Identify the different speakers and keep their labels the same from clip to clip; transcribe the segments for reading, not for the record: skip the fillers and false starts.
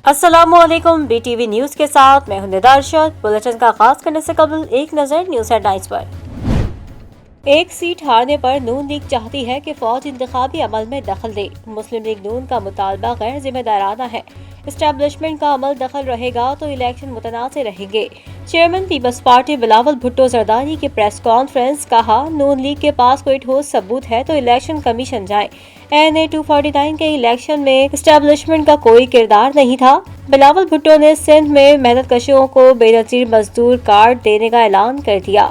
Speaker 1: السلام علیکم، B T V news کے ساتھ میں ہوں ندارشد۔ بلیٹن کا آغاز کرنے سے قبل ایک نظر نیوز ہیڈ لائنز پر۔ ایک سیٹ ہارنے پر نون لیگ چاہتی ہے کہ فوج انتخابی عمل میں دخل دے۔ مسلم لیگ نون کا مطالبہ غیر ذمہ دارانہ ہے۔ اسٹیبلشمنٹ کا عمل دخل رہے گا تو الیکشن متنازع رہیں گے۔ چیئرمین پیپلز پارٹی بلاول بھٹو زرداری کی پریس کانفرنس۔ کہا، نون لیگ کے پاس کوئی ٹھوس ثبوت ہے تو الیکشن کمیشن جائے۔ NA 249 کے الیکشن میں اسٹیبلشمنٹ کا کوئی کردار نہیں تھا۔ بلاول بھٹو نے سندھ میں محنت کشوں کو بے نظیر مزدور کارڈ دینے کا اعلان کر دیا۔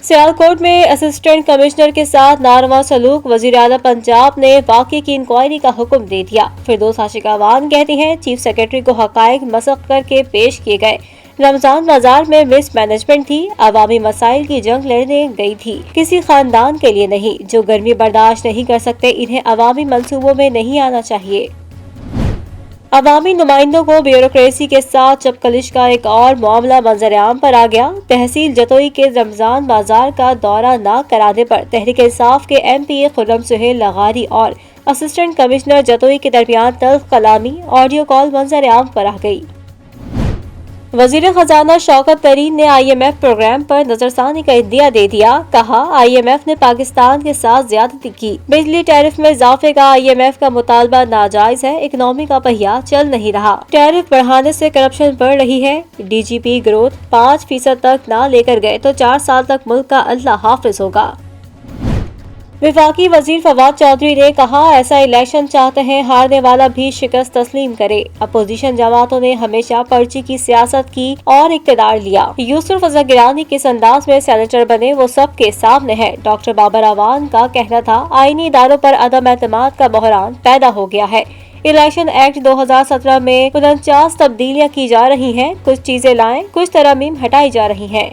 Speaker 1: سیالکوٹ میں اسسٹنٹ کمشنر کے ساتھ ناروا سلوک، وزیر اعلیٰ پنجاب نے واقعے کی انکوائری کا حکم دے دیا۔ فردوس عاشقاوان کہتی ہیں، چیف سیکرٹری کو حقائق مسخ کر کے پیش کیے گئے۔ رمضان بازار میں مس مینجمنٹ تھی، عوامی مسائل کی جنگ لڑنے گئی تھی، کسی خاندان کے لیے نہیں۔ جو گرمی برداشت نہیں کر سکتے انہیں عوامی منصوبوں میں نہیں آنا چاہیے۔ عوامی نمائندوں کو بیوروکریسی کے ساتھ چپکلش کا ایک اور معاملہ منظر عام پر آ گیا۔ تحصیل جتوئی کے رمضان بازار کا دورہ نہ کرانے پر تحریک انصاف کے MPA خرم سہیل لغاری اور اسسٹنٹ کمشنر جتوئی کے درمیان تلخ کلامی آڈیو کال منظر عام پر آ گئی۔ وزیر خزانہ شوکت ترین نے IMF پروگرام پر نظر ثانی کا عندیہ دے دیا۔ کہا، IMF نے پاکستان کے ساتھ زیادتی کی۔ بجلی ٹیرف میں اضافے کا IMF کا مطالبہ ناجائز ہے، اکنامی کا پہیہ چل نہیں رہا۔ ٹیرف بڑھانے سے کرپشن بڑھ رہی ہے۔ DGP گروتھ 5% تک نہ لے کر گئے تو 4 سال تک ملک کا اللہ حافظ ہوگا۔ وفاقی وزیر فواد چودھری نے کہا، ایسا الیکشن چاہتے ہیں ہارنے والا بھی شکست تسلیم کرے۔ اپوزیشن جماعتوں نے ہمیشہ پرچی کی سیاست کی اور اقتدار لیا۔ یوسف رضا گیلانی کس انداز میں سینیٹر بنے وہ سب کے سامنے ہے۔ ڈاکٹر بابر اعوان کا کہنا تھا، آئینی اداروں پر عدم اعتماد کا بحران پیدا ہو گیا ہے۔ الیکشن ایکٹ 2017 میں 49 تبدیلیاں کی جا رہی ہیں، کچھ چیزیں لائیں، کچھ ترامیم ہٹائی جا رہی ہیں۔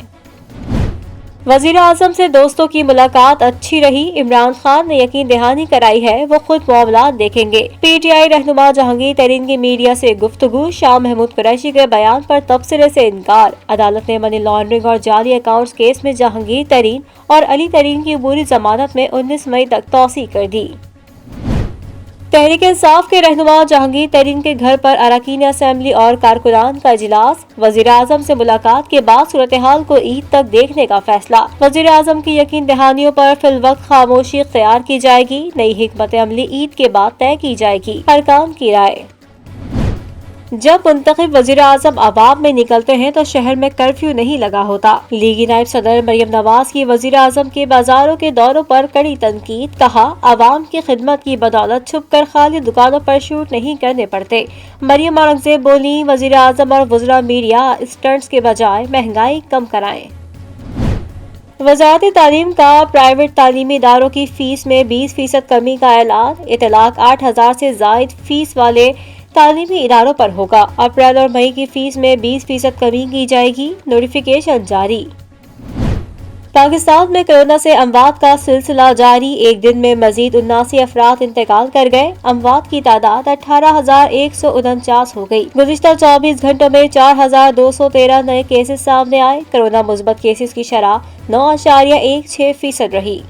Speaker 1: وزیر اعظم سے دوستوں کی ملاقات اچھی رہی، عمران خان نے یقین دہانی کرائی ہے وہ خود معاملات دیکھیں گے۔ PTI رہنما جہانگیر ترین کی میڈیا سے گفتگو، شاہ محمود قریشی کے بیان پر تبصرے سے انکار۔ عدالت نے منی لانڈرنگ اور جعلی اکاؤنٹس کیس میں جہانگیر ترین اور علی ترین کی عبوری ضمانت میں 19 مئی تک توسیع کر دی۔ تحریک انصاف کے رہنما جہانگیر ترین کے گھر پر اراکین اسمبلی اور کارکنان کا اجلاس۔ وزیر اعظم سے ملاقات کے بعد صورتحال کو عید تک دیکھنے کا فیصلہ۔ وزیر اعظم کی یقین دہانیوں پر فی الوقت خاموشی اختیار کی جائے گی، نئی حکمت عملی عید کے بعد طے کی جائے گی، ارکان کی رائے۔ جب منتخب وزیر اعظم عوام میں نکلتے ہیں تو شہر میں کرفیو نہیں لگا ہوتا۔ لیگی نائب صدر مریم نواز کی وزیر اعظم کے بازاروں کے دوروں پر کڑی تنقید۔ کہا، عوام کی خدمت کی بدولت چھپ کر خالی دکانوں پر شوٹ نہیں کرنے پڑتے۔ مریم اورنگزیب بولیں، وزیر اعظم اور وزراء میڈیا اسٹنٹس کے بجائے مہنگائی کم کرائیں۔ وزارت تعلیم کا پرائیویٹ تعلیمی اداروں کی فیس میں 20% کمی کا اعلان۔ اطلاق 8,000 سے زائد فیس والے تعلیمی اداروں پر ہوگا۔ اپریل اور مئی کی فیس میں 20% کمی کی جائے گی، نوٹیفیکیشن جاری۔ پاکستان میں کورونا سے اموات کا سلسلہ جاری، ایک دن میں مزید 79 افراد انتقال کر گئے۔ اموات کی تعداد 18,149 ہو گئی۔ گزشتہ 24 گھنٹوں میں 4,213 نئے کیسز سامنے آئے۔ کورونا مثبت کیسز کی شرح 9.16% رہی۔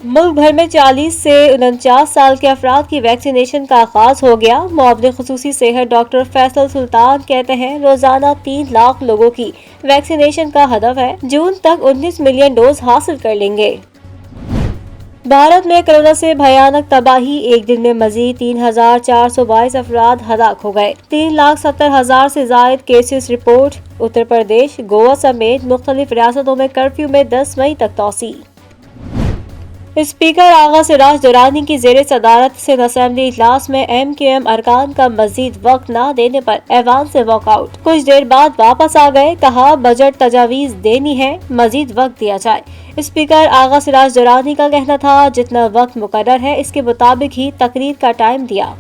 Speaker 1: ملک بھر میں 40 سے 49 سال کے افراد کی ویکسینیشن کا آغاز ہو گیا۔ معاون خصوصی صحت ڈاکٹر فیصل سلطان کہتے ہیں، روزانہ 3 لاکھ لوگوں کی ویکسینیشن کا ہدف ہے، جون تک 19 ملین ڈوز حاصل کر لیں گے۔ بھارت میں کورونا سے بھیانک تباہی، ایک دن میں مزید 3,422 افراد ہلاک ہو گئے۔ 3,70,000 سے زائد کیسز رپورٹ۔ اتر پردیش، گوا سمیت مختلف ریاستوں میں کرفیو میں 10 مئی تک توسیع۔ اسپیکر آغا سراج درانی کی زیر صدارت سندھ اسمبلی اجلاس میں MQM ارکان کا مزید وقت نہ دینے پر ایوان سے واک آؤٹ۔ کچھ دیر بعد واپس آ گئے۔ کہا، بجٹ تجاویز دینی ہے، مزید وقت دیا جائے۔ اسپیکر آغا سراج درانی کا کہنا تھا، جتنا وقت مقرر ہے اس کے مطابق ہی تقریر کا ٹائم دیا۔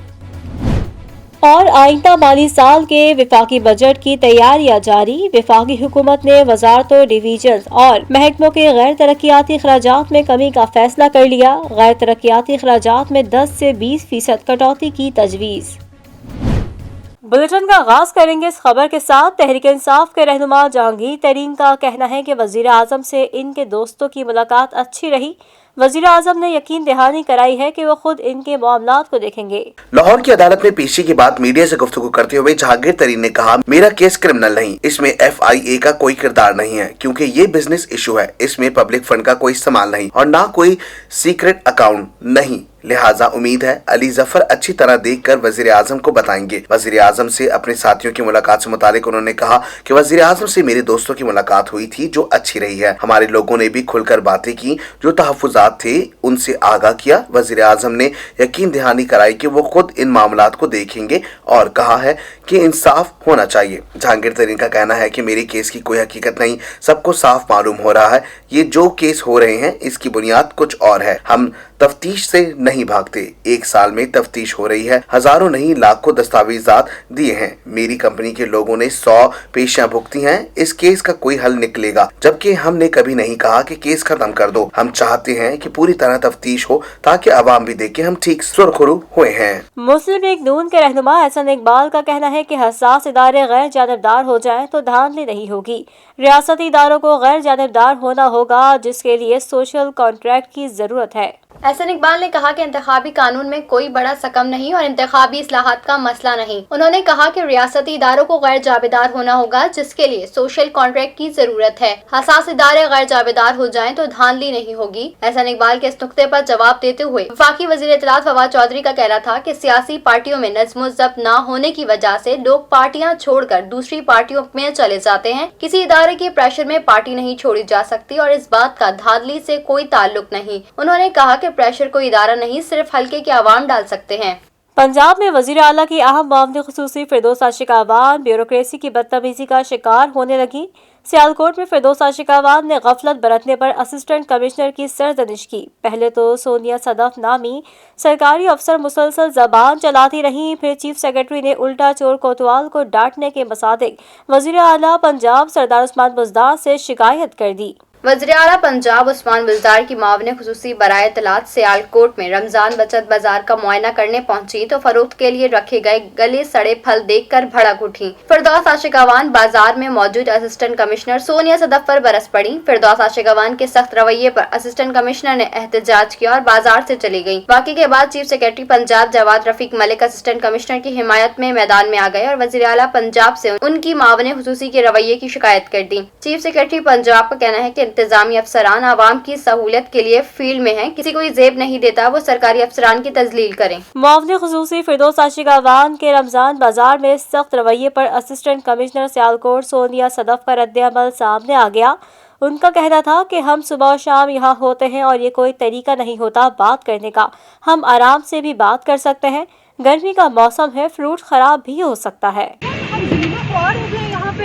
Speaker 1: اور آئندہ مالی سال کے وفاقی بجٹ کی تیاریاں جاری۔ وفاقی حکومت نے وزارتوں، ڈویژنز اور محکموں کے غیر ترقیاتی اخراجات میں کمی کا فیصلہ کر لیا۔ غیر ترقیاتی اخراجات میں 10 سے 20% کٹوتی کی تجویز۔ بلیٹن کا آغاز کریں گے اس خبر کے ساتھ۔ تحریک انصاف کے رہنما جہانگیر ترین کا کہنا ہے کہ وزیر اعظم سے ان کے دوستوں کی ملاقات اچھی رہی۔ वजीर आजम ने यकीन दहानी कराई है कि वो खुद इनके मामलात को देखेंगे।
Speaker 2: लाहौर की अदालत में पेशी के बाद मीडिया से गुफ्तगू करते हुए जहांगीर तरीन ने कहा, मेरा केस क्रिमिनल नहीं, इसमें FIA का कोई किरदार नहीं है क्योंकि ये बिजनेस इशू है, इसमें पब्लिक फंड का कोई इस्तेमाल नहीं और ना कोई सीक्रेट अकाउंट नहीं, लिहाजा उम्मीद है अली जफर अच्छी तरह देखकर वजीर आजम को बताएंगे। वजीर आजम से अपने साथियों की मुलाकात से मुतालिक उन्होंने कहा कि वजीर आजम से मेरे दोस्तों की मुलाकात हुई थी जो अच्छी रही है। हमारे लोगों ने भी खुलकर बातें की, जो तहफ्फुजात थे उनसे आगाह किया। वजीर आजम ने यकीन दहानी कराई कि वो खुद इन मामलात को देखेंगे और कहा है कि इंसाफ होना चाहिए। जहांगीर तरीन का कहना है कि मेरे केस की कोई हकीकत नहीं, सबको साफ मालूम हो रहा है, ये जो केस हो रहे हैं इसकी बुनियाद कुछ और है। हम तफ्तीश से नहीं भागते, 1 साल में तफ्तीश हो रही है, हजारों नहीं लाखों दस्तावेजात दिए हैं, मेरी कंपनी के लोगों ने 100 पेशियां भुगती हैं, इस केस का कोई हल निकलेगा, जबकि हमने कभी नहीं कहा कि केस खत्म कर दो। हम चाहते हैं कि पूरी तरह तफ्तीश हो ताकि अवाम भी देखे हम ठीक सुरखरू हुए हैं।
Speaker 1: मुस्लिम लीग नून के रहनुमा एहसन इकबाल का कहना है कि हसास इदारे गैर जानिबदार हो जाएं तो धांधली नहीं होगी। रियासती इदारों को गैर जानिबदार होना होगा, जिसके लिए सोशल कॉन्ट्रैक्ट की जरूरत है।
Speaker 3: एहसन इकबाल ने कहा कि इंतखाबी कानून में कोई बड़ा सकम नहीं और इंतखाबी इस्लाहात का मसला नहीं। उन्होंने कहा कि रियासती इदारों को गैर जाबेदार होना होगा, जिसके लिए सोशल कॉन्ट्रैक्ट की जरूरत है। हसास इदारे गैर जाबेदार हो जाएं तो धांधली नहीं होगी। एहसन इकबाल के इस नुक्ते पर जवाब देते हुए वफाकी वजीर इत्तलात फवाद चौधरी का कहना था कि सियासी पार्टियों में नज़्म ज़ब्त न होने की वजह से लोग पार्टियां छोड़कर दूसरी पार्टियों में चले जाते हैं। किसी इदारे के प्रेशर में पार्टी नहीं छोड़ी जा सकती और इस बात का धांधली से कोई ताल्लुक नहीं। उन्होंने कहा कि प्रेशर कोई इदारा नहीं, सिर्फ हल्के के अवाम डाल सकते हैं।
Speaker 1: पंजाब में वजीर आला की अहम मामले खुसूसी फिरदौस आशिकावान ब्यूरोक्रेसी की बदतमीजी का शिकार होने लगी। सियालकोट में फिरदौस आशिकावान ने गफलत बरतने पर असिस्टेंट कमिश्नर की सरजनिश की। पहले तो सोनिया सदफ नामी सरकारी अफसर मुसलसल जबान चलाती रहीं, फिर चीफ सेक्रेटरी ने उल्टा चोर कोतवाल को डांटने के मुसादिक वजीर आला पंजाब सरदार उस्मान बुज़दार से शिकायत कर दी।
Speaker 3: वज़ीर आला पंजाब उस्मान बुज़दार की मावने खुसूसी बराए इत्तलात सियालकोट में रमजान बचत बाजार का मुआयना करने पहुंची तो फरोख्त के लिए रखे गए गले सड़े फल देखकर भड़क उठी। फिरदौस आशिकावान बाजार में मौजूद असिस्टेंट कमिश्नर सोनिया सदफ पर बरस पड़ी। फिरदौस आशिकावान के सख्त रवैये पर असिस्टेंट कमिश्नर ने एहतजाज किया और बाजार से चली गयी। वाक़े के बाद chief secretary Punjab Jawad Rafiq Malik assistant commissioner की हिमायत में मैदान में आ गए और वज़ीर आला पंजाब से उनकी मावने खुसूसी के रवैये की शिकायत कर दी। चीफ सेक्रेटरी पंजाब का कहना है कि इंतजामी अफसरान आवाम की सहूलियत के लिए फील्ड में हैं, किसी को जेब नहीं देता, वो सरकारी अफसरान की तजलील करें।
Speaker 1: मुआवने खुसूसी फिरदौस आशिकावान के रमजान बाजार में सख्त रवैये पर असिस्टेंट कमिश्नर सियालकोट सोनिया सदफ का रद्द-ए-अमल सामने आ गया। उनका कहना था कि हम सुबह और शाम यहाँ होते हैं और ये कोई तरीका नहीं होता बात करने का, हम आराम से भी बात कर सकते हैं, गर्मी का मौसम है, फ्रूट खराब भी हो सकता है।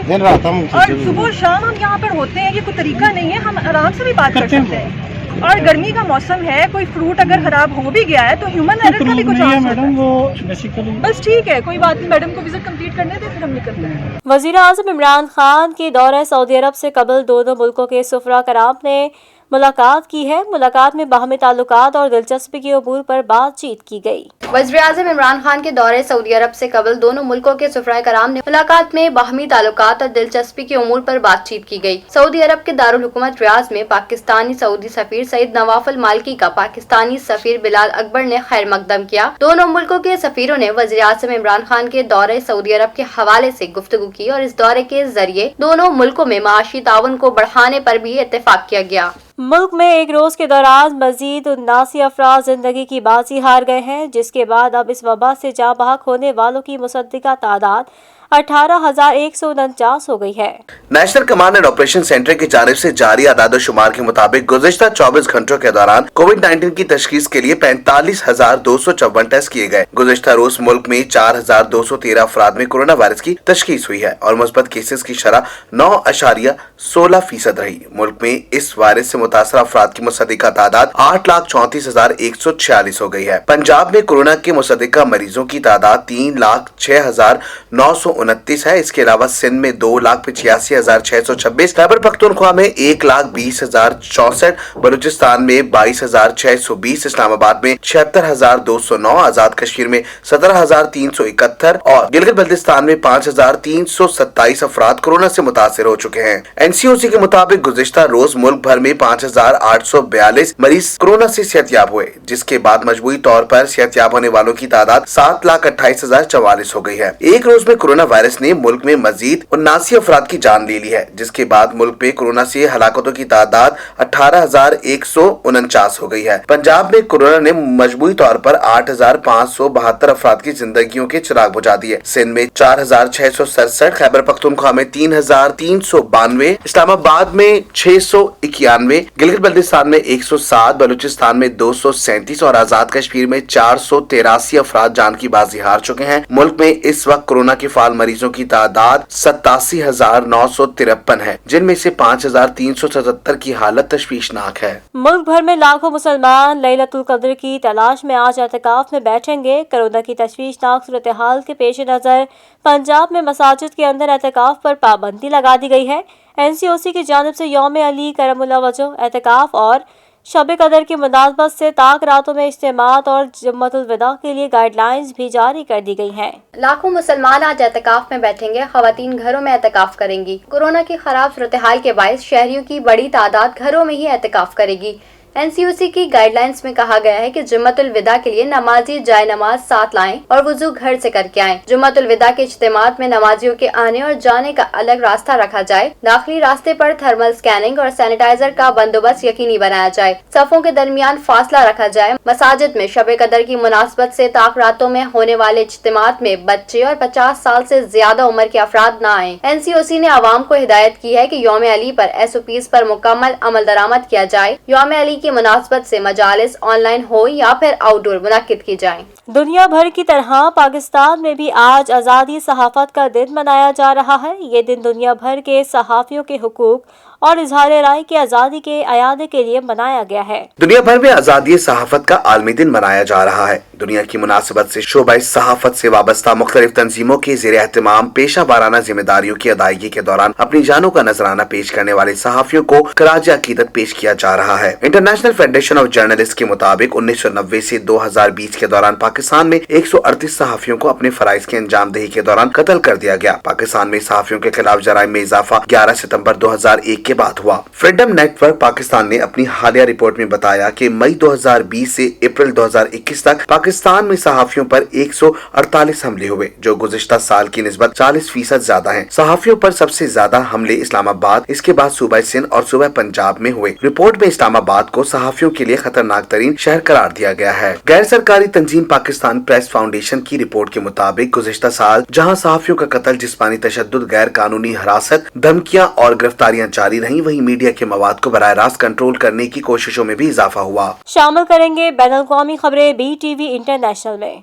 Speaker 4: दिन रात हम
Speaker 5: और सुबह शाम हम यहाँ पर होते हैं, ये कोई तरीका नहीं है, हम आराम से भी बात कर सकते हैं। और गर्मी का मौसम है, कोई फ्रूट अगर खराब हो भी गया है तो ह्यूमन एरर का भी कुछ है मैडम, वो बेसिकली बस ठीक है, कोई बात नहीं, मैडम को विजिट कंप्लीट करने दे, फिर हम निकलते हैं।
Speaker 1: वज़ीर आज़म इमरान खान के दौरे सऊदी अरब से कबल दोनों मुल्कों के सुफरा कराम ने मुलाकात की है। मुलाकात में बाहमी ताल्लुकात और दिलचस्पी के अमूर पर बातचीत की गई।
Speaker 3: वज़ीर आज़म इमरान खान के दौरे सऊदी अरब से कबल दोनों मुल्कों के सुफराए कराम ने मुलाकात में बाहमी ताल्लुकात और दिलचस्पी के अमूर पर बातचीत की गई। सऊदी अरब के दारुल हुकूमत रियाज में पाकिस्तानी सऊदी सफीर सईद नवाफल मालिकी का पाकिस्तानी सफीर बिलाल अकबर ने खैर मकदम किया। दोनों मुल्कों के सफीरों ने वज़ीर आज़म इमरान खान के दौरे सऊदी अरब के हवाले से गुफ्तगू की और इस दौरे के जरिए दोनों मुल्कों में माशी ताउन को बढ़ाने पर भी इत्तेफाक किया गया।
Speaker 1: मुल्क में एक रोज के दौरान मजीद 79 अफराद जिंदगी की बाजी हार गए हैं, जिसके बाद अब इस वबा से जाँ बहक होने वालों की मुसद्दिका तादाद 18,149 हो गई है।
Speaker 2: National command and operation centre की जानिब से जारी आदाद-ओ-शुमार के मुताबिक गुज़िश्ता 24 घंटों के दौरान कोविड-19 की तशखीस के लिए 45,254 टेस्ट किए गए। गुज़िश्ता रोज मुल्क में 4,213 अफराद में कोरोना वायरस की तशखीस हुई है और मुस्बत केसेस की शरह 9.16% रही। मुल्क में इस वायरस से मुतासर अफराद की मुसद्दिका तादाद 8,34,146 हो गई है। पंजाब में कोरोना के मुसद्दिका मरीजों की तादाद 3,06,919 29 है। इसके अलावा सिंध में 2,85,626, खैबर पख्तूनख्वा में 1,20,064, बलूचिस्तान में 22,620, इस्लामाबाद में 76,209, आजाद कश्मीर में 17,371 और गिलगित बल्तिस्तान में 5,327 अफराद कोरोना से मुतासिर हो चुके हैं। एनसीओसी के मुताबिक गुज़िश्ता रोज मुल्क भर में 5,842 मरीज कोरोना से सेहतयाब हुए, जिसके बाद मजबूरी तौर पर सेहतयाब होने वालों की तादाद 7,28,044 हो गई है। एक रोज में कोरोना वायरस ने मुल्क में मजीद 79 अफराद की जान ले ली है, जिसके बाद मुल्क में कोरोना से हलाकतों की तादाद 18,149 हो गई है। पंजाब में कोरोना ने मजबूरी तौर पर 8,572 अफराद की जिंदगियों के चिराग बुझा दिए। सिंध में 4,667, खैबर पख्तूनख्वा में 3,392, इस्लामाबाद में 691, गिलगित बल्तिस्तान में 107, बलूचिस्तान में 237 और आजाद कश्मीर में 483 अफराद जान की बाजी हार चुके हैं। मुल्क में इस वक्त कोरोना के फाल मरीजों की तादाद 87,953 है, जिनमें से 5,377 की हालत तशवीशनाक है।
Speaker 1: मुल्क भर में लाखों मुसलमान लैलतुल कद्र की तलाश में आज एहतिकाफ में बैठेंगे। कोरोना की तशवीशनाक सूरत हाल के पेश नजर पंजाब में मसाजिद के अंदर एहतिकाफ पर पाबंदी लगा दी गई है। एनसीओसी की जानिब से यौम अली करमुल्लाह वजह एहतिकाफ और शब कदर की मुनासबत से ताक रातों में इज्तिमात और जुम्मतुल विदा के लिए गाइडलाइंस भी जारी कर दी गई हैं।
Speaker 3: लाखों मुसलमान आज एहतिकाफ में बैठेंगे। खवातीन घरों में एहतिकाफ करेंगी। कोरोना की खराब सूरत हाल के बायस शहरियों की बड़ी तादाद घरों में ही एहतिकाफ करेगी। एनसीओसी की गाइडलाइंस में कहा गया है कि जुम्मतुल विदा के लिए नमाजी जाए नमाज साथ लाएं और वुजू घर से करके आएं। जुम्मतुल विदा के इज्तिमात में नमाजियों के आने और जाने का अलग रास्ता रखा जाए। दाखिली रास्ते पर थर्मल स्कैनिंग और सैनिटाइजर का बंदोबस्त यकीनी बनाया जाए। सफों के दरमियान फासला रखा जाए। मसाजिद में शब कदर की मुनासबत से ताक रातों में होने वाले इज्तिमात में बच्चे और 50 साल से ज्यादा उम्र के अफराद न आए। एनसीओसी ने आवाम को हिदायत की है कि यौम अली पर SOPs पर मुकम्मल अमल दरामद किया जाए। यौम अली की मुनासबत से मजालिस ऑनलाइन हो या फिर आउटडोर मुनक्किद की जाएं।
Speaker 1: दुनिया भर की तरह पाकिस्तान में भी आज आज़ादी सहाफत का दिन मनाया जा रहा है। ये दिन दुनिया भर के सहाफियों के हुकूक और इजहार राय की आज़ादी के अयादे के लिए मनाया गया है।
Speaker 2: दुनिया भर में आज़ादी सहाफत का आलमी दिन मनाया जा रहा है। दुनिया की मुनासिबत से शोबा सहाफत से वाबस्ता मुख्तलिफ तंजीमों के ज़ेर एहतमाम पेशा वाराना जिम्मेदारियों की अदायगी के दौरान अपनी जानों का नजराना पेश करने वाले सहाफियों को खराज अकीदत पेश किया जा रहा है। इंटरनेशनल फेडरेशन ऑफ जर्नलिस्ट के मुताबिक 1990 से 2020 के दौरान पाकिस्तान में 138 सहाफियों को अपने फराइज की अंजाम दही के दौरान कत्ल कर दिया गया। पाकिस्तान में सहाफियों के खिलाफ जराइम में इजाफा 11 सितम्बर 2001 के बाद हुआ। फ्रीडम नेटवर्क पाकिस्तान ने अपनी हालिया रिपोर्ट में बताया कि मई 2020 से अप्रैल 2021 तक पाकिस्तान में सहाफियों पर 148 हमले हुए, जो गुज़िश्ता साल की निस्बत 40% ज्यादा हैं। सहाफियों पर सबसे ज्यादा हमले इस्लामाबाद, इसके बाद सूबा सिंध और सूबा पंजाब में हुए। रिपोर्ट में इस्लामाबाद को सहाफियों के लिए खतरनाक तरीन शहर करार दिया गया है। गैर सरकारी तंजीम पाकिस्तान प्रेस फाउंडेशन की रिपोर्ट के मुताबिक गुज़िश्ता साल जहाँ सहाफियों का कत्ल, जिस्मानी तशद्दुद, गैर कानूनी हिरासत, धमकियां और गिरफ्तारियां जारी रही, वहीं मीडिया के मवाद को बराह रास्त कंट्रोल करने की कोशिशों में भी इजाफा हुआ।
Speaker 1: शामिल करेंगे बैनुल-अक़वामी खबरें BTV इंटरनेशनल में।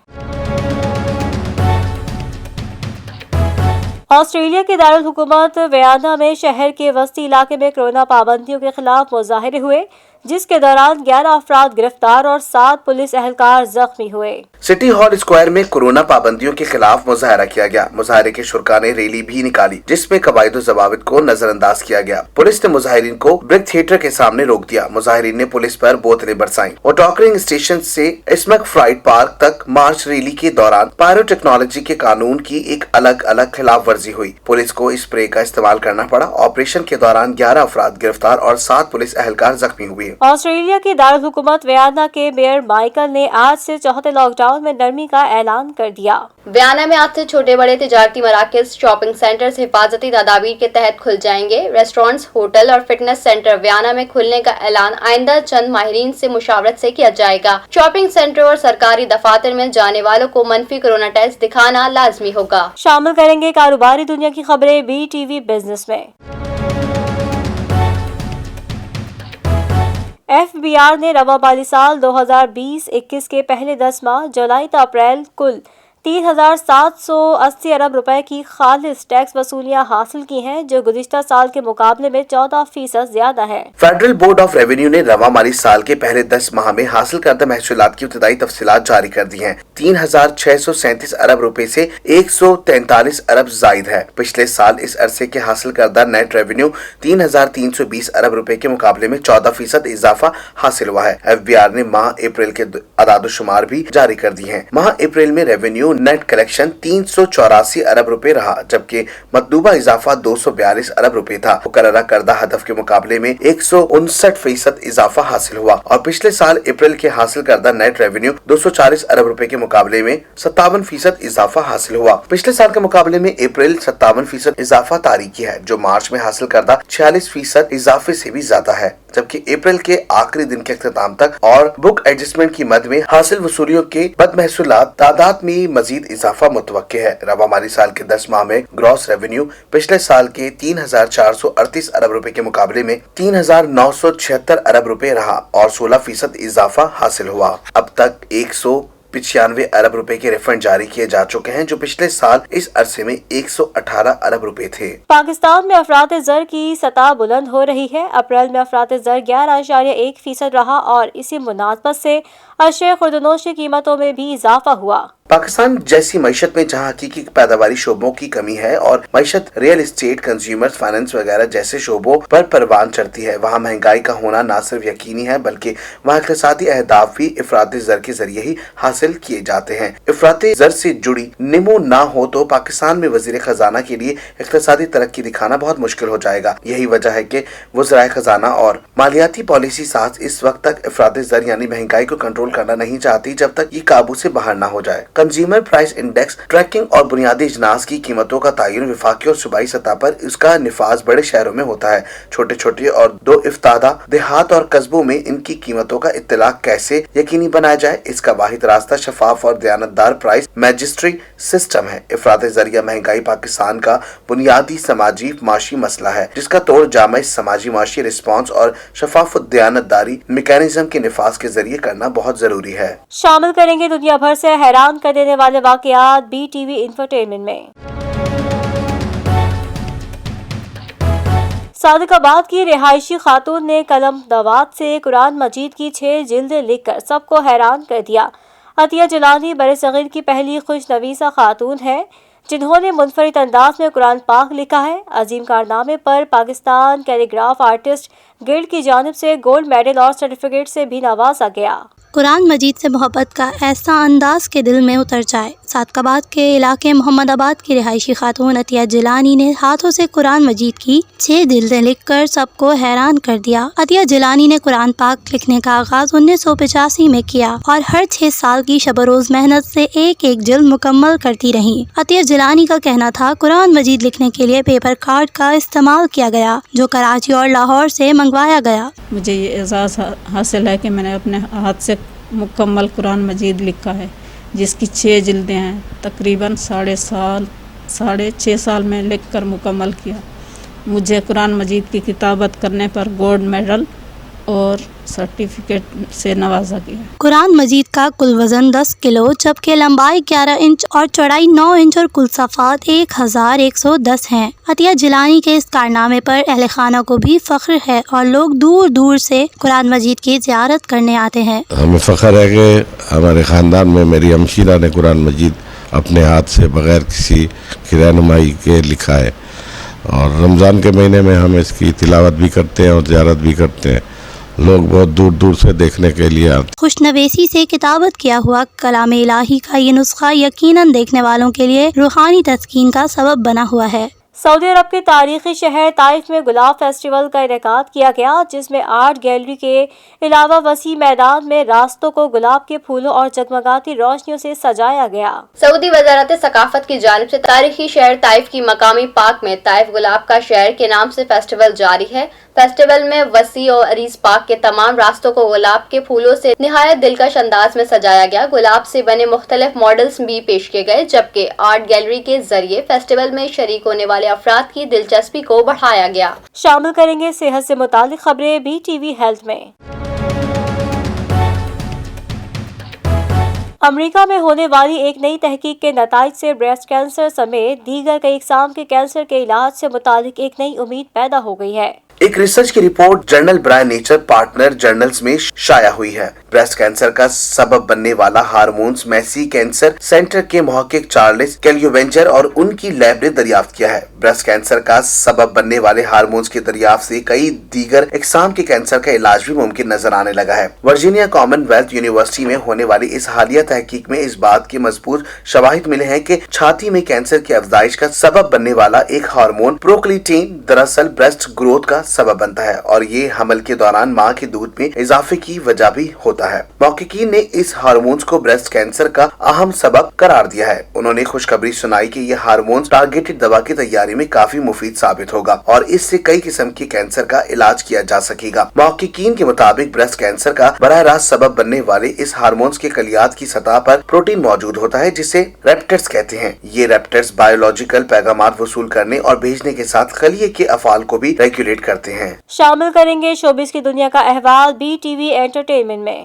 Speaker 1: ऑस्ट्रेलिया के दारुल हुकूमत वियना में शहर के वस्ती इलाके में कोरोना पाबंदियों के खिलाफ मुजाहिरे हुए, जिसके दौरान 11 अफराद गिरफ्तार और 7 पुलिस एहलकार जख्मी हुए।
Speaker 2: सिटी हॉल स्क्वायर में कोरोना पाबंदियों के खिलाफ मुजाहरा किया गया। मुजाहरे के शुरका ने रैली भी निकाली, जिसमें कवायद ज़वाबित को नजरअंदाज किया गया। पुलिस ने मुजाहिरीन को ब्रिक थिएटर के सामने रोक दिया। मुजाहिरीन ने पुलिस पर बोतलें बरसाई और टॉकरिंग स्टेशन से स्मक फ्राइड पार्क तक मार्च रैली के दौरान पायरो टेक्नोलॉजी के कानून की एक अलग अलग खिलाफ वर्जी हुई। पुलिस को स्प्रे का इस्तेमाल करना पड़ा। ऑपरेशन के दौरान 11 अफराद गिरफ्तार और 7 पुलिस एहलकार जख्मी हुए।
Speaker 1: ऑस्ट्रेलिया की दारुल हुकूमत वियना के मेयर माइकल ने आज से चौथे लॉकडाउन में नरमी का ऐलान कर दिया।
Speaker 3: वियना में आज से छोटे बड़े तिजारती मराकज, शॉपिंग सेंटर्स हिफाजती तदाबीर के तहत खुल जाएंगे। रेस्टोरेंट्स, होटल और फिटनेस सेंटर वियना में खुलने का ऐलान आइंदा चंद माहिरीन से मुशावरत से किया जाएगा। शॉपिंग सेंटर और सरकारी दफातर में जाने वालों को मनफी कोरोना टेस्ट दिखाना लाजमी होगा। शामिल करेंगे कारोबारी दुनिया की खबरें BTV बिजनेस में। FBR ने रवा माली साल 2020-21 के पहले 10 माह जुलाई से अप्रैल कुल 3,780 अरब रुपए की खालिस टैक्स वसूलियां हासिल की हैं, जो गुज़िश्ता साल के मुकाबले में 14% ज्यादा है।
Speaker 2: फेडरल बोर्ड ऑफ रेवेन्यू ने रवा माली साल के पहले 10 माह में हासिल करदा महसूलात की इब्तिदाई तफसीलात जारी कर दी हैं। 3,637 अरब रुपए से 143 अरब जायद है। पिछले साल इस अरसे के हासिल करदा नेट रेवेन्यू 3,320 अरब रुपए के मुकाबले में 14% इजाफा हासिल हुआ है। FBR ने माह अप्रैल के अदाद-ओ-शुमार भी जारी कर दी हैं। माह अप्रैल में रेवेन्यू नेट कलेक्शन 384 अरब रुपए रहा, जबकि मतलूबा इजाफा 242 अरब रुपए था। मुकर्ररा करदा हदफ के मुकाबले में 159% इजाफा हासिल हुआ और पिछले साल अप्रैल के हासिल करदा नेट रेवेन्यू 240 अरब रुपए के मुकाबले में 57% इजाफा हासिल हुआ। पिछले साल के मुकाबले में अप्रैल 57% इजाफा तारीखी है, जो मार्च में हासिल करदा 46% इजाफे से भी ज्यादा है, जबकि अप्रैल के आखिरी दिन के अख्ताम तक और बुक एडजस्टमेंट की मद में हासिल वसूलियों के बदमहसूलात तादाद में मजीद इजाफा मुतवक्के है। रवा माली साल के 10 माह में ग्रॉस रेवेन्यू पिछले साल के 3,438 अरब रुपए के मुकाबले में 3,976 अरब रुपए रहा और 16% इजाफा हासिल हुआ। अब तक 195 अरब रुपए के रिफंड जारी किए जा चुके हैं, जो पिछले साल इस अरसे में 118 अरब रुपए थे।
Speaker 1: पाकिस्तान में अफरात ज़र की सतह बुलंद हो रही है। अप्रैल में अफरात ज़र 11.1% रहा और इसी मुनासबत से अशय खुर्दनोश की कीमतों में भी इजाफा हुआ।
Speaker 2: पाकिस्तान जैसी मईशत में जहाँ हकीकी पैदावारी शोबों की कमी है और मईशत रियल एस्टेट, कंज्यूमर फाइनेंस वगैरह जैसे शोबों पर परवान चढ़ती है, वहाँ महंगाई का होना न सिर्फ यकीनी है बल्कि वहाँ इक़्तिसादी अहदाफ भी इफरात ज़र के जरिए ही हासिल किए जाते हैं। इफरात ज़र से जुड़ी निमो ना हो तो पाकिस्तान में वज़ीर खजाना के लिए इक़्तिसादी तरक्की दिखाना बहुत मुश्किल हो जाएगा। यही वजह है कि वज़राए खजाना और मालियाती पॉलिसी साज इस वक्त तक इफरात ज़र यानी महंगाई को कंट्रोल करना नहीं चाहती जब तक ये काबू से बाहर न हो जाए। कंज्यूमर प्राइस इंडेक्स ट्रैकिंग और बुनियादी इजनास की कीमतों का तयन विफाकी और सूबाई सतह पर इसका निफाज बड़े शहरों में होता है। छोटे छोटे और दो इफ्तादा देहात और कस्बों में इनकी कीमतों का इत्तलाक कैसे यकीनी बनाया जाए, इसका वाहिद रास्ता शफाफ और दयानतदार प्राइस मैजिस्ट्री सिस्टम है। इफरात ज़रिया महंगाई पाकिस्तान का बुनियादी समाजी माशी मसला है, जिसका तोड़ जामे समाजी माशी रिस्पॉन्स और शफाफ दयानतदारी मैकेनिज्म के निफाज के जरिए करना बहुत जरूरी है।
Speaker 1: शामिल करेंगे दुनिया भर से हैरान कर देने वाले वाकयात BTV इंफोटेनमेंट में। सादिकाबाद की रिहायशी खातून ने कलम दवात से कुरान मजीद की 6 जिल्दें लिखकर सबको हैरान कर दिया। अतिया जिलानी बरसगीर की पहली खुशनवीसा खातून है जिन्होंने मुनफरिद अंदाज में कुरान पाक लिखा है। अजीम कारनामे पर पाकिस्तान कैलीग्राफ आर्टिस्ट गिल्ड की जानिब से गोल्ड मेडल और सर्टिफिकेट से भी नवाजा गया।
Speaker 4: कुरान मजीद से मोहब्बत का ऐसा अंदाज के दिल में उतर जाए। सादकाबाद के इलाके मोहम्मदाबाद की रिहायशी खातून अतिया जिलानी ने हाथों से कुरान मजीद की 6 जिल्दें लिखकर सबको हैरान कर दिया। अतिया जिलानी ने कुरान पाक लिखने का आगाज 1985 में किया और हर 6 साल की शब-रोज़ मेहनत से एक एक जिल्द मुकम्मल करती रही। अतिया जिलानी का कहना था कुरान मजीद लिखने के लिए पेपर कार्ड का इस्तेमाल किया गया, जो कराची और लाहौर से मंगवाया गया।
Speaker 6: मुझे ये एजाज़ हासिल है कि मैंने अपने हाथ से मुकम्मल कुरान मजीद लिखा है, जिसकी 6 जिल्दें हैं। तकरीबन 6.5 साल में लिख कर मुकम्मल किया। मुझे कुरान मजीद की किताबत करने पर गोल्ड मेडल और सर्टिफिकेट से नवाजा गया। कुरान मजीद का कुल वजन 10 किलो, जबकि लंबाई 11 इंच और चौड़ाई 9 इंच और कुल सफ़ात 1110 हैं। अतिया जिलानी के इस कारनामे पर अहले खाना को भी फ़ख्र है और लोग दूर दूर से कुरान मजीद की ज़ियारत करने आते हैं।
Speaker 7: हमें फ़ख्र है कि हमारे ख़ानदान में मेरी हमशीरा ने कुरान मजीद अपने हाथ से बग़ैर किसी की रहनुमाई के लिखा है और रमज़ान के महीने में हम इसकी तिलावत भी करते हैं और ज़ियारत भी करते हैं। लोग बहुत दूर दूर से देखने के लिए आते।
Speaker 4: खुशनवेसी से किताबत किया हुआ कलाम इलाही का ये नुस्खा यकीनन देखने वालों के लिए रूहानी तस्कीन का सबब बना हुआ है।
Speaker 1: सऊदी अरब के तारीखी शहर ताइफ में गुलाब फेस्टिवल का इनेकाद किया गया, जिसमें आर्ट गैलरी के अलावा वसी मैदान में रास्तों को गुलाब के फूलों और जगमगाती रोशनियों से सजाया गया।
Speaker 3: सऊदी वजारत सकाफत की जानिब से तारीखी शहर ताइफ की मकामी पार्क में ताइफ गुलाब का शहर के नाम से फेस्टिवल जारी है। फेस्टिवल में वसी और अरीज पार्क के तमाम रास्तों को गुलाब के फूलों से निहायत दिलकश अंदाज में सजाया गया। गुलाब से बने मुख्तलिफ मॉडल्स भी पेश किए गए, जबकि आर्ट गैलरी के जरिए फेस्टिवल में शरीक होने वाले अफराद की दिलचस्पी को बढ़ाया गया।
Speaker 1: शामिल करेंगे सेहत से मुतालिक खबरें BTV हेल्थ में। अमेरिका में होने वाली एक नई तहकीक के नताइज से ब्रेस्ट कैंसर समेत दीगर कई अक़साम के कैंसर के इलाज से मुतालिक एक नई उम्मीद पैदा हो गई है।
Speaker 2: एक रिसर्च की report journal brand nature partner journals में शाया हुई है। ब्रेस्ट कैंसर का सबब बनने वाला हार्मोन्स मैसी कैंसर सेंटर के महक़िक़ चार्ल्स कैल्यूवेंजर और उनकी लैब ने दरियाफ्त किया है। ब्रेस्ट कैंसर का सबब बनने वाले हार्मोन्स की दरियाफ्त से कई दीगर अक़साम के कैंसर का इलाज भी मुमकिन नजर आने लगा है। वर्जीनिया कॉमनवेल्थ यूनिवर्सिटी में होने वाली इस हालिया तहकीक में इस बात के मजबूत शवाहिद मिले हैं कि छाती में कैंसर की अफजाइश का सबब बनने वाला एक हार्मोन प्रोक्लिटीन दरअसल ब्रेस्ट ग्रोथ का सबब बनता है और ये हमल के दौरान माँ के दूध में इजाफे की वजह भी होता है। महक़िक़ीन ने इस हार्मोन्स को ब्रेस्ट कैंसर का अहम सबब करार दिया है। उन्होंने खुशखबरी सुनाई कि यह हार्मोन टारगेटेड दवा की तैयारी में काफी मुफीद साबित होगा और इससे कई किस्म के कैंसर का इलाज किया जा सकेगा। महक़िक़ीन के मुताबिक ब्रेस्ट कैंसर का बराह रास्त सबब बनने वाले इस हार्मोन्स के कलियात की सतह पर प्रोटीन मौजूद होता है जिसे रेप्टर्स कहते हैं। ये रेप्टर्स बायोलॉजिकल पैगामात वसूल करने और भेजने के साथ खलिए के अफ़ाल को भी रेगुलेट करते हैं।
Speaker 1: शामिल करेंगे शोबिस की दुनिया का अहवाल BTV एंटरटेनमेंट में।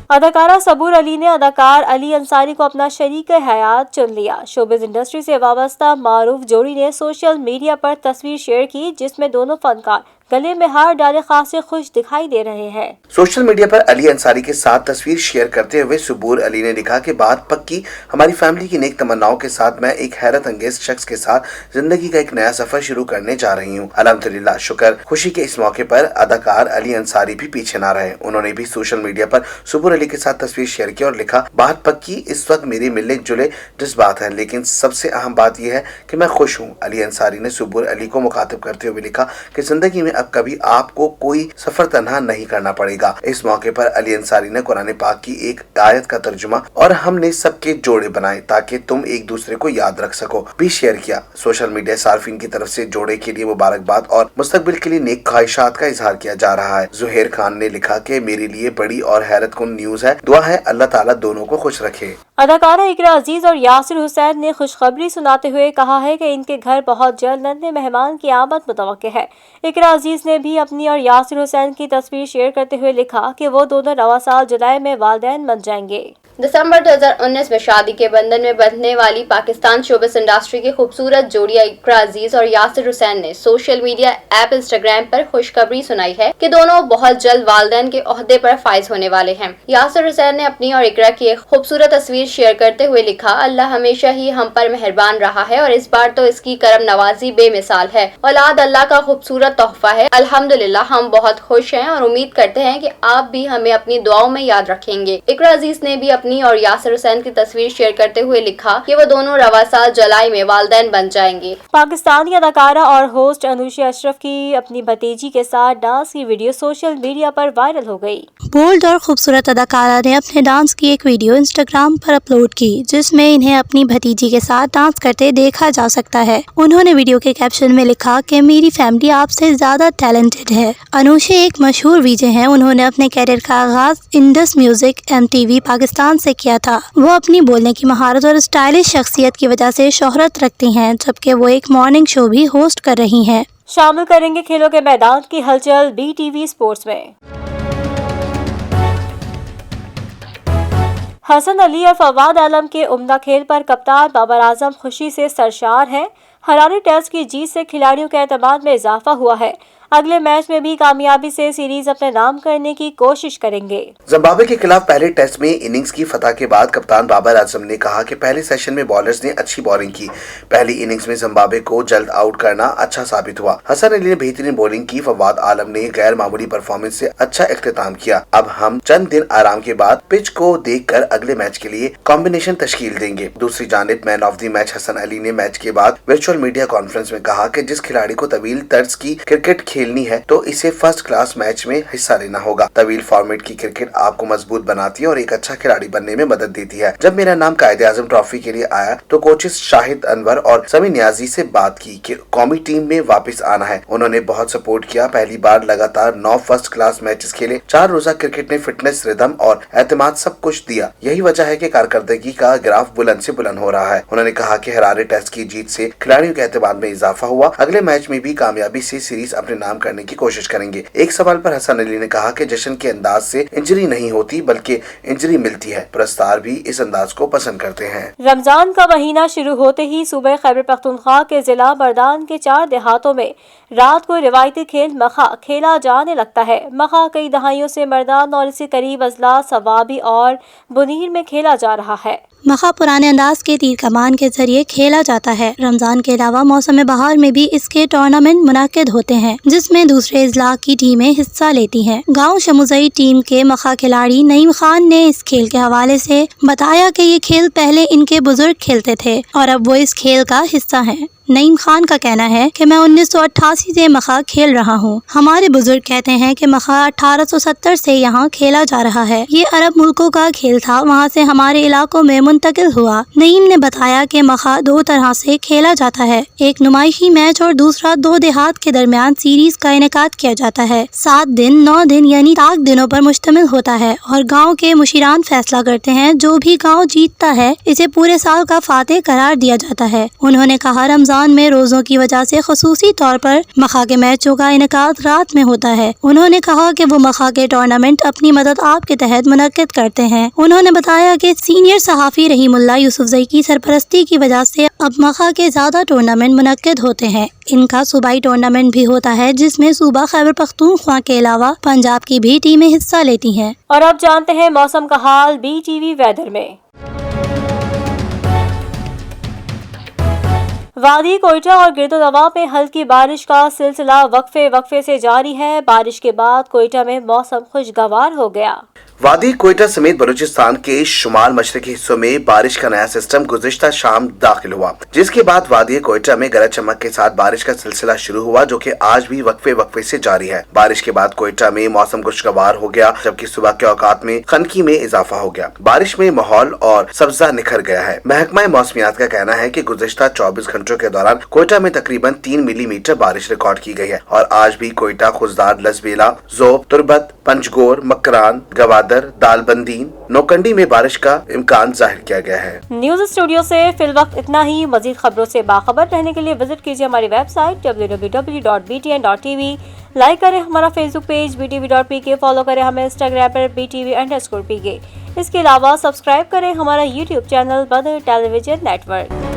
Speaker 1: अदाकारा सबूर अली ने अदाकार अली अंसारी को अपना शरीक हयात चुन लिया। शोबिस इंडस्ट्री से वाबस्ता मारूफ जोड़ी ने सोशल मीडिया पर तस्वीर शेयर की जिसमें दोनों फनकार गले में हार डाले खासे खुश दिखाई दे रहे हैं।
Speaker 2: सोशल मीडिया पर अली अंसारी के साथ तस्वीर शेयर करते हुए सबूर अली ने लिखा कि बात पक्की, हमारी फैमिली की नेक तमन्नाओं के साथ मैं एक हैरत अंगेज शख्स के साथ जिंदगी का एक नया सफर शुरू करने जा रही हूँ। अल्हम्दुलिल्लाह, शुक्र। खुशी के इस मौके पर अदाकार अली अंसारी भी पीछे न रहे। उन्होंने भी सोशल मीडिया पर सबूर अली के साथ तस्वीर शेयर की और लिखा, बात पक्की, इस वक्त मेरे मिलने जुले जज्बात है, लेकिन सबसे अहम बात यह है कि मैं खुश हूँ। अली अंसारी ने सबूर अली को मुखातिब करते हुए लिखा कि जिंदगी में अब कभी आपको कोई सफर तन्हा नहीं करना पड़ेगा। इस मौके पर अली अंसारी ने कुरान पाक की एक आयत का तर्जुमा और हमने सबके जोड़े बनाए ताकि तुम एक दूसरे को याद रख सको भी शेयर किया। सोशल मीडिया सार्फिन की तरफ से जोड़े के लिए मुबारकबाद और मुस्तकबिल के लिए नेक ख्वाहिशात का इजहार किया जा रहा है। जुहेर खान ने लिखा कि मेरे लिए बड़ी और हैरत कुन न्यूज है, दुआ है अल्लाह ताला दोनों को खुश रखे।
Speaker 1: अदाकारा इकरा अजीज और यासिर हुसैन ने खुशखबरी सुनाते हुए कहा है कि इनके घर बहुत जल्द नन्हे मेहमान की आमद मुतवक्के है। इकरा अजीज ने भी अपनी और यासिर हुसैन की तस्वीर शेयर करते हुए लिखा कि वो दोनों रवा साल जुलाई में वालिदैन बन जाएंगे।
Speaker 3: दिसंबर 2019 में शादी के बंधन में बंधने वाली पाकिस्तान शोबिस इंडस्ट्री की खूबसूरत जोड़िया इकरा अजीज और यासिर हुसैन ने सोशल मीडिया ऐप इंस्टाग्राम पर खुशखबरी सुनाई है कि दोनों बहुत जल्द वालिदैन के ओहदे पर फाइज होने वाले हैं। यासिर हुसैन ने अपनी और इकरा की एक खूबसूरत तस्वीर शेयर करते हुए लिखा, अल्लाह हमेशा ही हम पर मेहरबान रहा है और इस बार तो इसकी करम नवाजी बेमिसाल है। औलाद अल्लाह का खूबसूरत तोहफा है। अल्हम्दुलिल्लाह हम बहुत खुश हैं और उम्मीद करते हैं कि आप भी हमें अपनी दुआओं में याद रखेंगे। इकरा अजीज ने भी अपनी और यासिर हुसैन की तस्वीर शेयर करते हुए लिखा कि वो दोनों रवा साल जुलाई में वालिदैन बन जाएंगे।
Speaker 1: पाकिस्तानी अदाकारा और होस्ट अनुषा अशरफ की अपनी भतीजी के साथ डांस की वीडियो सोशल मीडिया पर वायरल हो गई।
Speaker 4: बोल्ड और खूबसूरत अदाकारा ने अपने डांस की एक वीडियो इंस्टाग्राम पर अपलोड की जिसमें इन्हें अपनी भतीजी के साथ डांस करते देखा जा सकता है। उन्होंने वीडियो के कैप्शन में लिखा कि मेरी फैमिली आपसे ज्यादा टैलेंटेड है। अनुषा एक मशहूर वीजे हैं। उन्होंने अपने कैरियर का आगाज इंडस म्यूजिक MTV पाकिस्तान से किया था। वो अपनी बोलने की महारत और स्टाइलिश शख्सियत की वजह से शोहरत रखती हैं, जबकि वो एक मॉर्निंग शो भी होस्ट कर रही हैं।
Speaker 1: शामिल करेंगे खेलों के मैदान की हलचल BTV स्पोर्ट्स में। हसन अली और फवाद आलम के उम्दा खेल पर कप्तान बाबर आजम खुशी से सरशार हैं। हरारी टेस्ट की जीत से खिलाड़ियों के एतमाद में इजाफा हुआ है। अगले मैच में भी कामयाबी से सीरीज अपने नाम करने की कोशिश करेंगे।
Speaker 2: जिम्बाब्वे के खिलाफ पहले टेस्ट में इनिंग्स की फतह के बाद कप्तान बाबर आजम ने कहा कि पहले सेशन में बॉलर्स ने अच्छी बॉलिंग की। पहली इनिंग्स में जिम्बाब्वे को जल्द आउट करना अच्छा साबित हुआ। हसन अली ने बेहतरीन बॉलिंग की। फवाद आलम ने गैर मामूली परफॉर्मेंस से अच्छा इख्तिताम किया। अब हम चंद दिन आराम के बाद पिच को देखकर अगले मैच के लिए कॉम्बिनेशन तश्कील देंगे। दूसरी जानिब man of the match Hasan Ali ने मैच के बाद वर्चुअल मीडिया कॉन्फ्रेंस में कहा कि जिस खिलाड़ी को तवील तर्ज की क्रिकेट खेलनी है तो इसे फर्स्ट क्लास मैच में हिस्सा लेना होगा। तवील फॉर्मेट की क्रिकेट आपको मजबूत बनाती है और एक अच्छा खिलाड़ी बनने में मदद देती है। जब मेरा नाम कायदे आजम ट्रॉफी के लिए आया तो कोचेस शाहिद अनवर और समी नियाजी से बात की कि कौमी टीम में वापस आना है। उन्होंने बहुत सपोर्ट किया। पहली बार लगातार 9 फर्स्ट क्लास मैचेस खेले। 4 रोजा क्रिकेट ने फिटनेस, रिदम और एतमाद सब कुछ दिया। यही वजह है कि कारकर्दगी का ग्राफ बुलंद से बुलंद हो रहा है। उन्होंने कहा कि हरारे टेस्ट की जीत से खिलाड़ियों के एतमाद में इजाफा हुआ। अगले मैच में भी कामयाबी से सीरीज अपने नाम काम करने की कोशिश करेंगे। एक सवाल पर हसन अली ने कहा कि जश्न के अंदाज से इंजरी नहीं होती बल्कि इंजरी मिलती है। पुरस्कार भी इस अंदाज को पसंद करते हैं।
Speaker 1: रमजान का महीना शुरू होते ही सूबे खैबर पख्तूनख्वा के जिला मर्दान के 4 देहातों में रात को रिवायती खेल मखा खेला जाने लगता है। मखा कई दहाइयों से मर्दान और इसके करीब अजला, सवाबी और बुनीर में खेला जा रहा है।
Speaker 4: मखा पुराने अंदाज के तीर कमान के जरिए खेला जाता है। रमजान के अलावा मौसम बहार में भी इसके टूर्नामेंट मुनाकिद होते हैं, जिसमें दूसरे इजला की टीमें हिस्सा लेती हैं। गांव शमुजई टीम के मखा खिलाड़ी नईम खान ने इस खेल के हवाले से बताया कि ये खेल पहले इनके बुजुर्ग खेलते थे और अब वो इस खेल का हिस्सा हैं। नईम खान का कहना है कि मैं 1988 से मखा खेल रहा हूँ। हमारे बुजुर्ग कहते हैं कि मखा 1870 से यहाँ खेला जा रहा है। ये अरब मुल्कों का खेल था, वहाँ से हमारे इलाकों में मुंतकिल हुआ। नईम ने बताया कि मखा 2 तरह से खेला जाता है, एक नुमाइशी मैच और दूसरा 2 देहात के दरमियान सीरीज का इनेकाद किया जाता है। 7 दिन 9 दिन यानी 3 दिनों पर मुश्तमिल होता है और गाँव के मुशीरान फैसला करते हैं। जो भी गाँव जीतता है इसे पूरे साल का फातेह करार दिया जाता है। उन्होंने कहा रमजान में रोजों की वजह से खसूसी तौर पर मखा के मैचों का इनेकाद रात में होता है। उन्होंने कहा कि वो मखा के टूर्नामेंट अपनी मदद आप के तहत मुनक्किद करते हैं। उन्होंने बताया कि सीनियर सहाफी रहीमुल्लाह यूसुफजई की सरपरस्ती की वजह से अब मखा के ज्यादा टूर्नामेंट मुनक्किद होते हैं। इनका सूबाई टूर्नामेंट भी होता है, जिसमें सूबा खैबर पख्तूनख्वा के अलावा पंजाब की भी टीमें हिस्सा लेती हैं।
Speaker 1: और अब जानते हैं मौसम का हाल BTV वेदर में। वादी कोयटा और गिरदोनवा में हल्की बारिश का सिलसिला वक्फे से जारी है। बारिश के बाद कोयटा में मौसम खुशगवार हो गया।
Speaker 2: वादी कोयटा समेत बलूचिस्तान के शुमाल मशरकी हिस्सों में बारिश का नया सिस्टम गुज़िश्ता शाम दाखिल हुआ, जिसके बाद वादी कोयटा में गरज चमक के साथ बारिश का सिलसिला शुरू हुआ, जो कि आज भी वक्फे से जारी है। बारिश के बाद कोयटा में मौसम खुशगवार हो गया, जबकि सुबह के औकात में खनकी में इजाफा हो गया। बारिश में माहौल और सब्जा निखर गया है। महकमा मौसमियात का कहना है कि गुज़िश्ता 24 घंटों के दौरान कोयटा में तकरीबन 3 मिलीमीटर बारिश रिकॉर्ड की गई है और आज भी कोयटा, खुजदार, लसबेला, जोब, तुरबत, पंचगोर, मकरान, गवादर, दालबंदीन, नौकंडी में बारिश का इम्कान जाहिर किया गया है।
Speaker 1: न्यूज स्टूडियो से फिलवक्त इतना ही। मजीद खबरों से बाखबर रहने के लिए विजिट कीजिए हमारी वेबसाइट www.btn.tv। लाइक करें हमारा फेसबुक पेज btv.pk, फॉलो करें हमें इंस्टाग्राम पर btv_pk। इसके अलावा सब्सक्राइब करें हमारा यूट्यूब चैनल बदर टेलीविजन नेटवर्क।